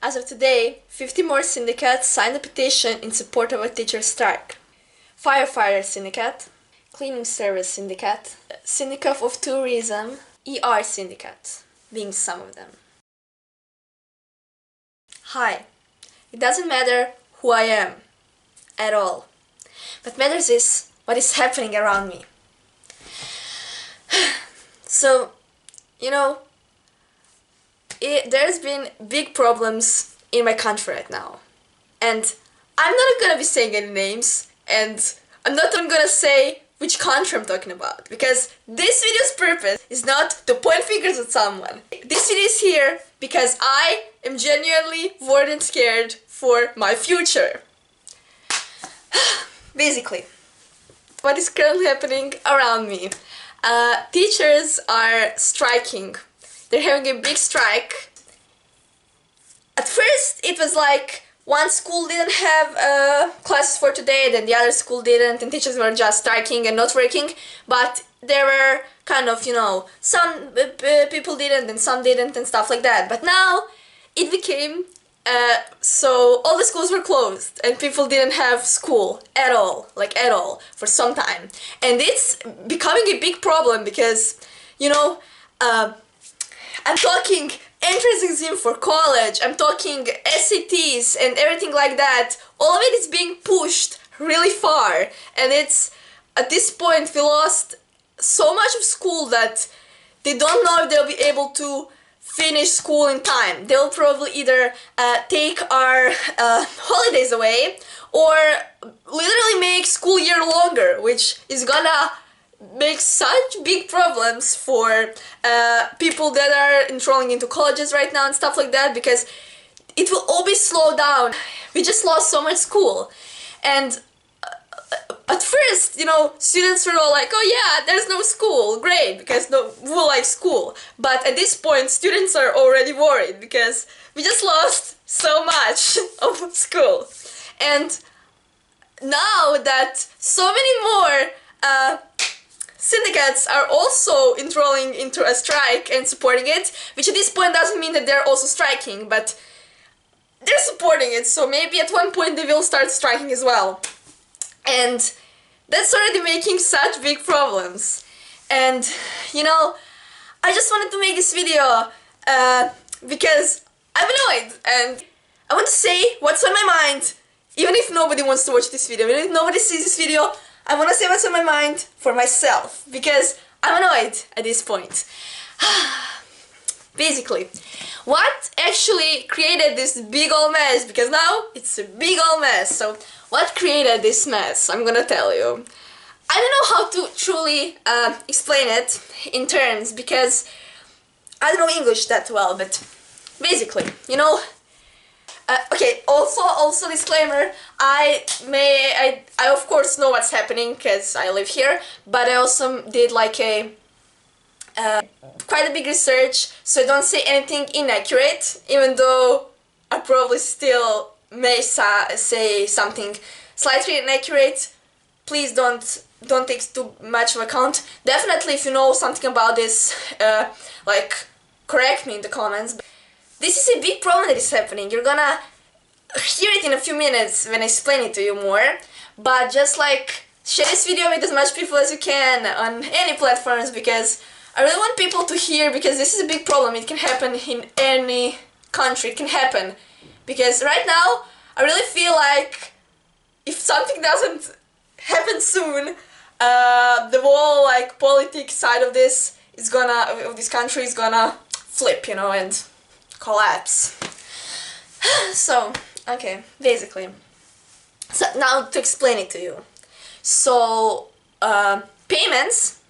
As of today, 50 more syndicates signed a petition in support of a teacher strike. Firefighter Syndicate, Cleaning Service Syndicate, Syndicate of Tourism, ER Syndicate, being some of them. Hi, it doesn't matter who I am, at all. What matters is what is happening around me. So, there's been big problems in my country right now. And I'm not gonna be saying any names, and I'm not even gonna say which country I'm talking about, because this video's purpose is not to point fingers at someone. This video is here because I am genuinely worried and scared for my future. Basically, what is currently happening around me? Teachers are striking. They're having a big strike. At first, it was like one school didn't have classes for today, then the other school didn't, and teachers were just striking and not working. But there were kind of, some people didn't and some didn't and stuff like that. But now it became so all the schools were closed and people didn't have school at all, for some time. And it's becoming a big problem because, I'm talking entrance exam for college, I'm talking SATs and everything like that. All of it is being pushed really far, and it's, at this point, we lost so much of school that they don't know if they'll be able to finish school in time. They'll probably either take our holidays away or literally make school year longer, which is gonna make such big problems for people that are enrolling into colleges right now and stuff like that, because it will all be slowed down. We just lost so much school. And at first, students were all like, oh yeah, there's no school, great, because we like school. But at this point, students are already worried because we just lost so much of school. And now that so many more syndicates are also enrolling into a strike and supporting it, which at this point doesn't mean that they're also striking, but they're supporting it, so maybe at one point they will start striking as well. And that's already making such big problems. And, I just wanted to make this video because I'm annoyed and I want to say what's on my mind, even if nobody wants to watch this video, even if nobody sees this video. I want to say what's on my mind for myself, because I'm annoyed at this point. Basically, what actually created this big old mess, because now it's a big old mess. So what created this mess? I'm gonna tell you. I don't know how to truly explain it in terms, because I don't know English that well, but basically, okay, also disclaimer, I of course know what's happening because I live here, but I also did like a quite a big research, so I don't say anything inaccurate, even though I probably still may say something slightly inaccurate. Please don't take too much of account. Definitely, if you know something about this, correct me in the comments. This is a big problem that is happening. You're gonna hear it in a few minutes when I explain it to you more. But just share this video with as much people as you can on any platforms, because I really want people to hear, because this is a big problem. It can happen in any country. It can happen. Because right now, I really feel like if something doesn't happen soon, the whole politics side of this country is gonna flip, and collapse. So, okay, basically. So now to explain it to you. So, payments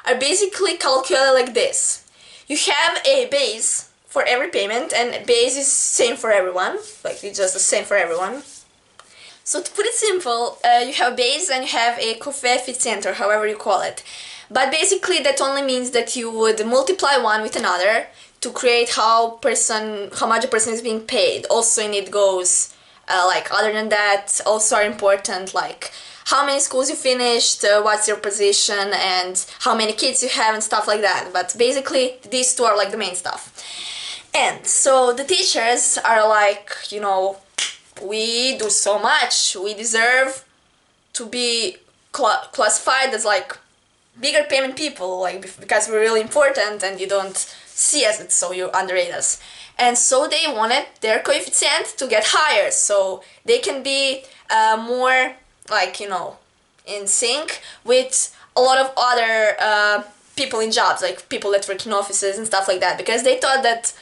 are basically calculated like this. You have a base for every payment, and base is same for everyone. It's just the same for everyone. So to put it simple, you have a base and you have a coefficient, or however you call it. But basically that only means that you would multiply one with another to create how much a person is being paid. Also in it goes, other than that, also are important, how many schools you finished, what's your position, and how many kids you have and stuff like that. But basically these two are the main stuff. And so the teachers are like, you know, we do so much, we deserve to be classified as like bigger payment people, like because we're really important and you don't see us, so you underrate us. And so they wanted their coefficient to get higher so they can be more like, you know, in sync with a lot of other people in jobs, like people that work in offices and stuff like that, because they thought that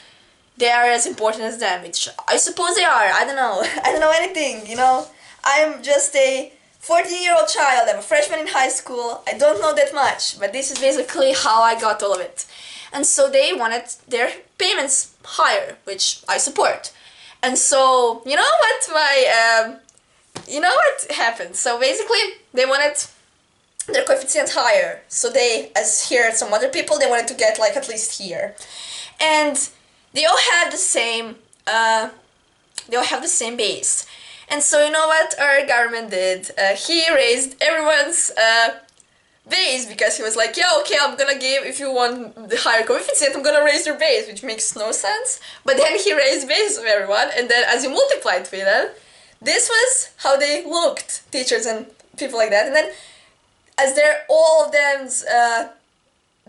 they are as important as them, which I suppose they are. I don't know. I don't know anything, you know. I'm just a 14-year-old child. I'm a freshman in high school. I don't know that much, but this is basically how I got all of it. And so they wanted their payments higher, which I support. And so, you know what happened? So basically, they wanted their coefficient higher. So they, as here, some other people, they wanted to get like at least here. And they all have the same base. And so you know what our government did? He raised everyone's base, because he was like, yeah, okay, I'm gonna give, if you want the higher coefficient, I'm gonna raise your base, which makes no sense. But then he raised base of everyone, and then as you multiplied with them, this was how they looked, teachers and people like that. And then as all of them's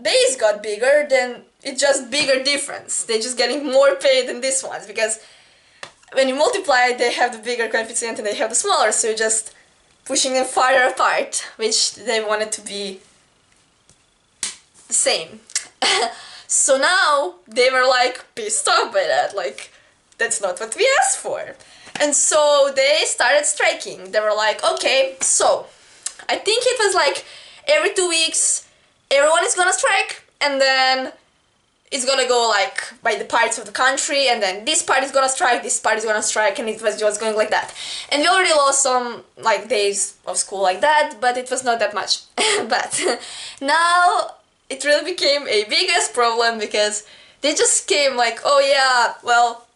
base got bigger, then it's just bigger difference. They're just getting more paid than this ones, because when you multiply, they have the bigger coefficient and they have the smaller, so you're just pushing them farther apart, which they wanted to be the same. So now they were like pissed off by that, like that's not what we asked for. And so they started striking. They were like, okay, so I think it was like every 2 weeks everyone is gonna strike, and then it's gonna go like by the parts of the country, and then this part is gonna strike, this part is gonna strike, and it was just going like that. And we already lost some like days of school like that, but it was not that much. But now it really became a biggest problem, because they just came like, oh yeah, well,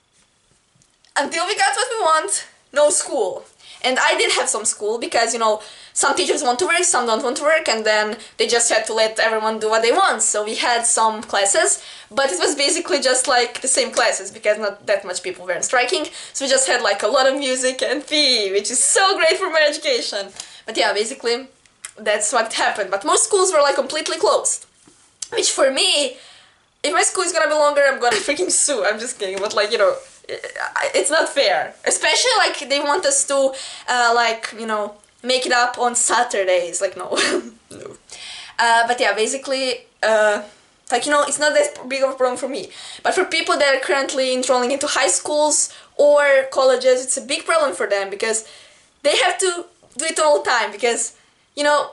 until we got what we want, no school. And I did have some school, because, you know, some teachers want to work, some don't want to work, and then they just had to let everyone do what they want. So we had some classes, but it was basically just like the same classes, because not that much people were striking. So we just had like a lot of music and PE, which is so great for my education. But yeah, basically that's what happened. But most schools were like completely closed, which for me, if my school is gonna be longer, I'm gonna freaking sue. I'm just kidding, but like, you know, it's not fair. Especially like they want us to like, you know, make it up on Saturdays. Like, no. No. But yeah, basically like, you know, it's not that big of a problem for me, but for people that are currently enrolling into high schools or colleges, it's a big problem for them, because they have to do it all the time, because, you know,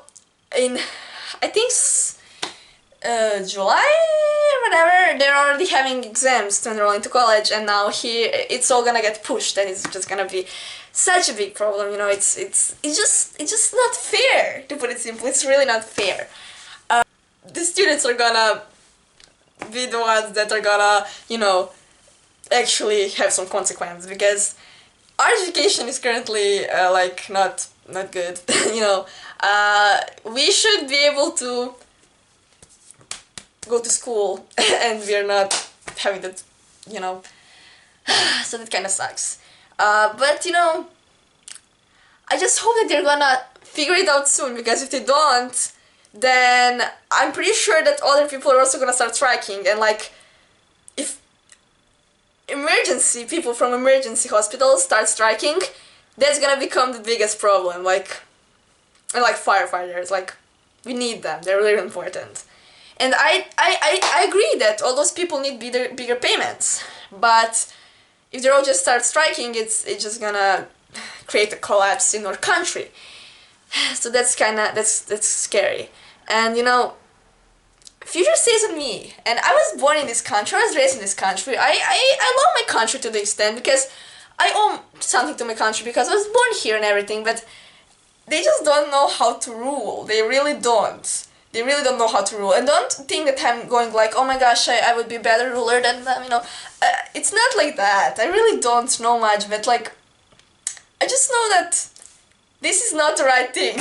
in I think July or whatever, they're already having exams to enroll into college, and now here it's all gonna get pushed, and it's just gonna be such a big problem. You know, it's just not fair, to put it simply. It's really not fair. The students are gonna be the ones that are gonna, you know, actually have some consequence, because our education is currently like not good. You know, we should be able to go to school and we're not having that, you know. So that kind of sucks. But you know, I just hope that they're gonna figure it out soon, because if they don't, then I'm pretty sure that other people are also gonna start striking. And like, if people from emergency hospitals start striking, that's gonna become the biggest problem. Like, and like firefighters, like, we need them, they're really important. And I agree that all those people need bigger payments, but if they all just start striking, it's just gonna create a collapse in our country. So that's scary. And you know, future stays with me. And I was born in this country, I was raised in this country. I love my country to the extent, because I owe something to my country, because I was born here and everything, but they just don't know how to rule. They really don't. They really don't know how to rule. And don't think that I'm going like, oh my gosh, I would be a better ruler than them, you know. It's not like that. I really don't know much, but like, I just know that this is not the right thing.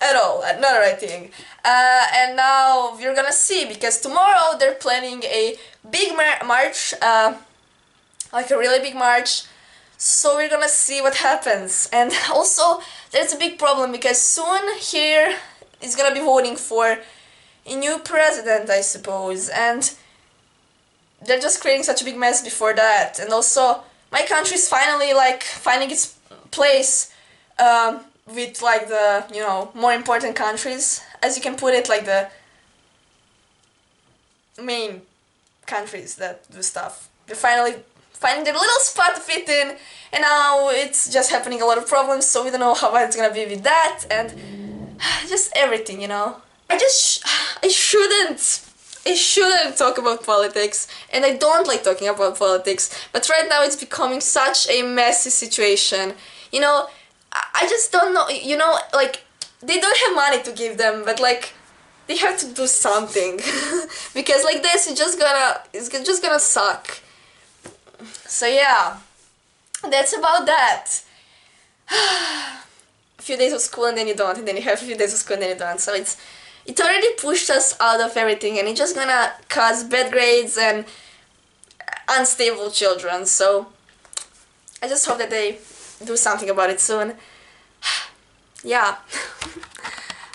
at all, not the right thing. And now we're gonna see, because tomorrow they're planning a big march, like a really big march. So we're gonna see what happens. And also, there's a big problem, because soon here is gonna be voting for a new president, I suppose, and they're just creating such a big mess before that. And also, my country is finally like finding its place with like the, you know, more important countries, as you can put it, like the main countries that do stuff. They're finally finding their little spot to fit in, and now it's just happening a lot of problems, so we don't know how it's gonna be with that, and just everything, you know. I shouldn't talk about politics, and I don't like talking about politics, but right now it's becoming such a messy situation. You know, I just don't know, you know, like, they don't have money to give them, but like, they have to do something. Because like this, it's just gonna suck. So yeah, that's about that. A few days of school and then you don't, and then you have a few days of school and then you don't, so it already pushed us out of everything, and it's just gonna cause bad grades and unstable children, so I just hope that they do something about it soon. Yeah.